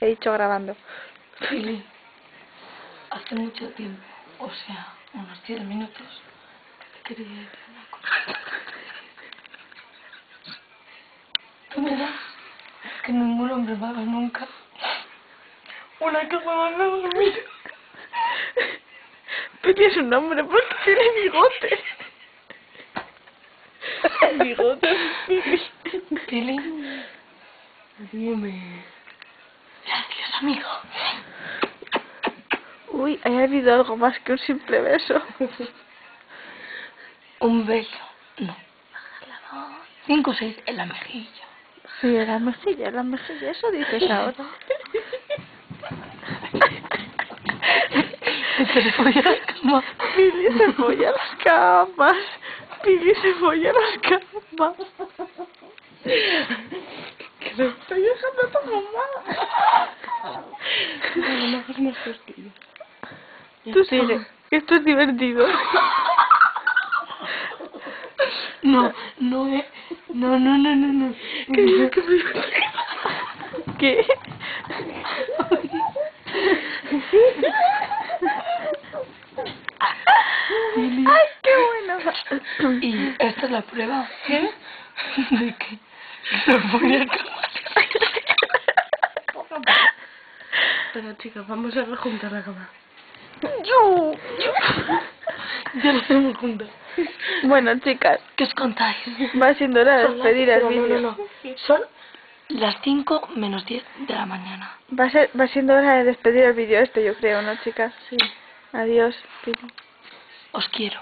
He dicho grabando. Pili, hace mucho tiempo, o sea, unos 10 minutos, que te quería decir una cosa. Tú me das que ningún hombre me haga nunca una cama más me dormir. Pili es un hombre porque tiene bigote. Bigote, Pili. Pili, dime. Gracias, amigo. Uy, ¿ha habido algo más que un simple beso? Un beso. No. 5 o 6 en la mejilla. Sí, en la mejilla, eso dices ahora. Se folla las camas. Pili se folla las camas. Pili se folla las camas. Que le estoy dejando a tu mamá. No me hagas más cosquillas. Tú sigue, que esto es divertido. No. ¿Qué? ¡Ay, qué bueno! Y esta es la prueba. ¿Qué? De que se voy a acabar. Pero chicas, vamos a rejuntar la cama. Yo. Ya lo tenemos juntas. Bueno, chicas, ¿Qué os contáis? va siendo hora de despedir el vídeo. No. Son las 5 menos 10 de la mañana. Va siendo hora de despedir el vídeo este, yo creo, ¿no, chicas? Sí. Adiós, Pili. Os quiero.